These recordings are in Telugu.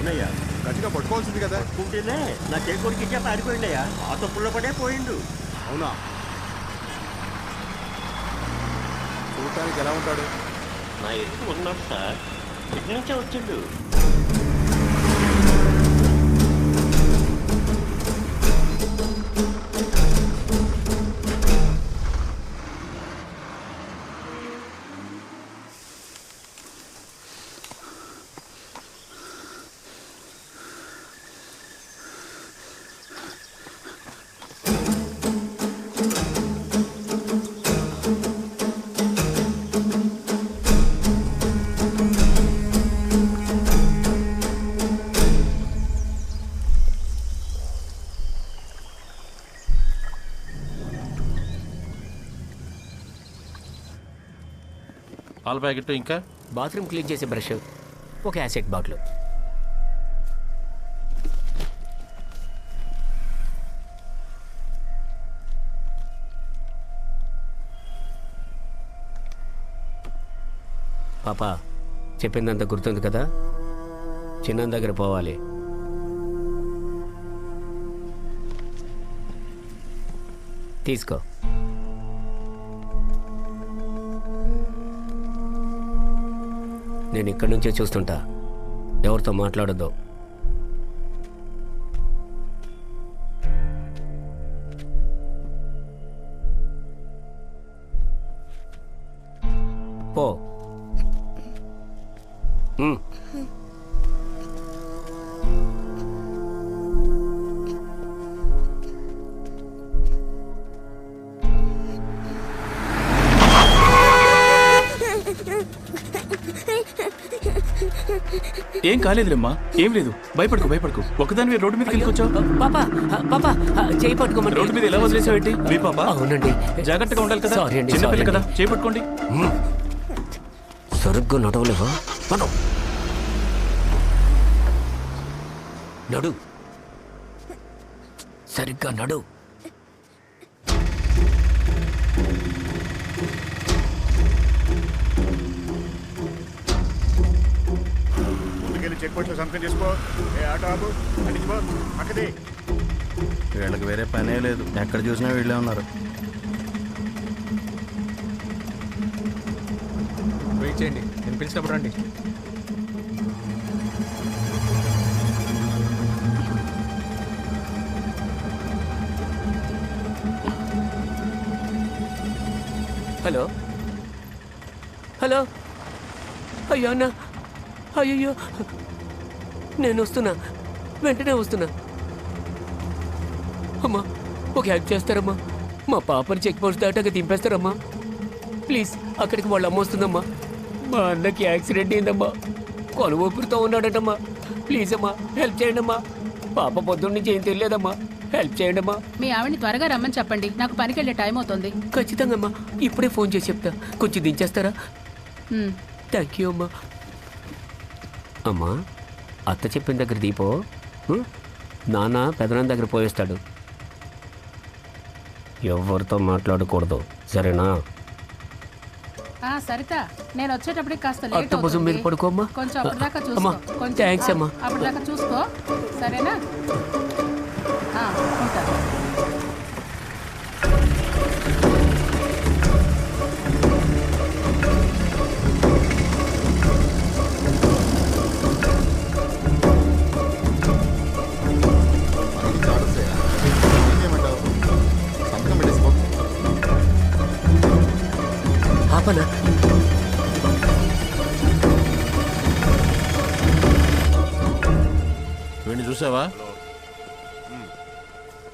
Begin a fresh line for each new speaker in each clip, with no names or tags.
అవునయ్యా,
గట్టిగా పట్టుకోవాల్సింది కదా.
పట్టుకుంటేనే నా చేకొరికి ఇచ్చే పారిపోయిందయ్యా. ఆ తప్పుల్లో పడే పోయిండు.
అవునా? చూడటానికి ఎలా ఉంటాడు?
నా ఎదురు ఉన్నాడు సార్, ఇక్కడి నుంచే వచ్చిండు.
పాల ప్యాకెట్, ఇంకా
బాత్రూమ్ క్లీన్ చేసే బ్రష్, ఒక యాసిడ్ బాటిల్. పాపా, చెప్పిందంత గుర్తుంది కదా? చిన్న దగ్గర పోవాలి. తీసుకో. నేను ఇక్కడి నుంచే చూస్తుంటా, ఎవరితో మాట్లాడద్దు. పో.
ఏం కాలేదులేమ్మా, ఏం లేదు, భయపడుకో. ఒకదాని రోడ్డు మీదకి వెళ్ళికొచ్చావు.
పాపా పాపా, చేయి పట్టుకోమని.
రోడ్డు మీద ఎలా వదిలేసావేంటి? మీ పాప?
అవునండి.
జాగ్రత్తగా ఉండాలి కదా, చిన్నపిల్ల కదా, చేయి పట్టుకోండి.
సరిగ్గా నడవలేవా? నడు, సరిగ్గా నడు.
చెక్ పోస్ట్ సంతకం చేసుకో. ఆటో ఆపు, అడిగిపో, పక్కది.
వీళ్ళకి వేరే పనే లేదు, ఎక్కడ చూసినా వీళ్ళే ఉన్నారు.
వెయిట్ చేయండి, నేను పిలిచినప్పుడు రండి.
హలో హలో, అయ్యో అన్న, అయ్యో, నేను వస్తున్నా, వెంటనే వస్తున్నా. అమ్మా, ఒక హెల్ప్ చేస్తారమ్మా? మా పాపని చెక్ పోస్ట్ దాటాక దింపేస్తారమ్మా ప్లీజ్. అక్కడికి వాళ్ళ అమ్మ వస్తుందమ్మా. మా అన్నకి యాక్సిడెంట్ అయిందమ్మా, కొను ఊపిరితో ఉన్నాడటమ్మా. ప్లీజ్ అమ్మా, హెల్ప్ చేయండి అమ్మా. పాప పొద్దున్న నుంచి ఏం తెలియదమ్మా, హెల్ప్ చేయండి అమ్మా.
మీ ఆవిడని త్వరగా రమ్మని చెప్పండి, నాకు పనికి వెళ్ళే టైం అవుతుంది.
ఖచ్చితంగా అమ్మా, ఇప్పుడే ఫోన్ చేసి చెప్తా. కొంచెం దించేస్తారా? థ్యాంక్ యూ అమ్మా. అమ్మా, అత్త చెప్పిన దగ్గర దీపో, నాన్న పెదనాన్న దగ్గర పోయేస్తాడు. ఎవరితో మాట్లాడకూడదు, సరేనా?
సరిత, నేను వచ్చేటప్పటికి కాస్త
అత్త భుజం మీద పడుకోమ్మా.
కొంచెం అప్పటిదాకా చూసుకో.
థ్యాంక్స్ అమ్మా.
అప్పటిదాకా చూసుకో, సరేనా? ఉంటా.
ఆపనా?
వీడిని చూసావా?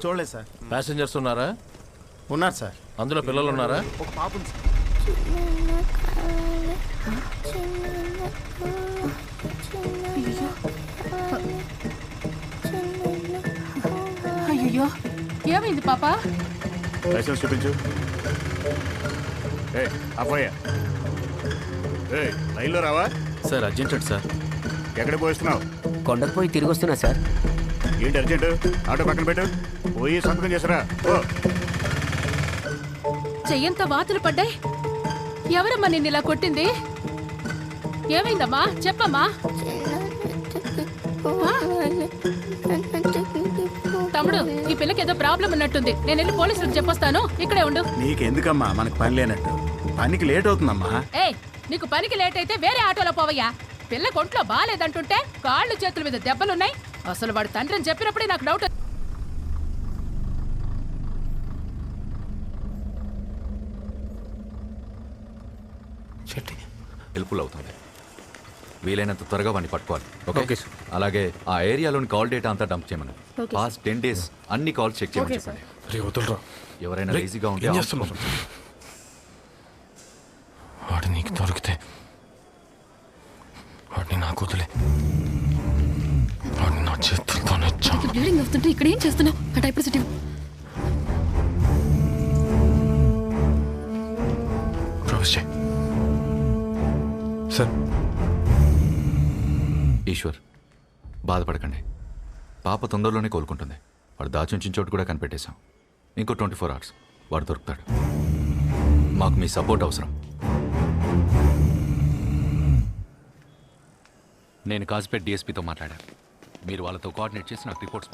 చూడలేదు సార్.
ప్యాసింజర్స్ ఉన్నారా?
ఉన్నారు సార్.
అందులో పిల్లలు ఉన్నారా?
ఒక పాప ఉంది సార్.
అయ్యో, ఏమైంది పాప?
లైసెన్స్ చూపించు. అబ్బాయ్యా, లైన్లో రావా?
Sir urgent sir.
ఎక్కడికి పోయిస్తున్నావు?
కొండకు పోయి తిరిగి వస్తున్నా సార్.
ఏంటి అర్జెంటు? ఆటో పక్కన పెట్టు, పోయి సంతకం చేసరా.
చెయ్యంత వాతులు పడ్డాయి. ఎవరమ్మా నిన్ను ఇలా కొట్టింది? ఏమైందమ్మా, చెప్పమ్మా. తమ్ముడు ఈ పిల్లకి ఏదో ప్రాబ్లం ఉన్నట్టుంది. నేను వెళ్ళి పోలీసులకు చెప్పొస్తాను. ఇక్కడే ఉండు.
నీకెందుకమ్మా మనకు పని లేనట్టు? పనికి లేట్ అవుతుందమ్మా.
ఏయ్, నీకు పనికి లేట్ అయితే వేరే ఆటోలో పోవయ్యా. పిల్ల కొంట్లో బాగాలేదంటుంటే కాళ్ళు చేతుల మీద దెబ్బలున్నాయి. అసలు వాడు తండ్రిని చెప్పినప్పుడే నాకు డౌట్.
హెల్ప్ఫుల్ అవుతుంది. వీలైనంత త్వరగా వాడిని పట్టుకోవాలి. ఓకే, అలాగే ఆ ఏరియాలోని కాల్ డేటా అంతా డంప్ చేయమని. పాస్ట్ 10 days అన్ని కాల్స్ చెక్ చేయమని చెప్పండి. ఎవరైనా ఈజీగా ఉంటే
వాడు నీకు దొరికితే వాడిని నాకు వదిలే. వాడిని నా చేతులతోనే
బ్లీడింగ్ వస్తుంటే ఇక్కడ ఏం చేస్తున్నావు? ఆ డైపర్ సిటీ
సార్.
ఈశ్వర్, బాధపడకండి. పాప తొందరలోనే కోలుకుంటుంది. వాడు దాచుంచిన చోటు కూడా కనిపెట్టేశాం. ఇంకో 24 hours వాడు దొరుకుతాడు. మాకు మీ సపోర్ట్ అవసరం. నేను కాజ్పేట్ డిఎస్పీతో మాట్లాడాను. మీరు వాళ్ళతో కోఆర్డినేట్ చేసి నాకు రిపోర్ట్స్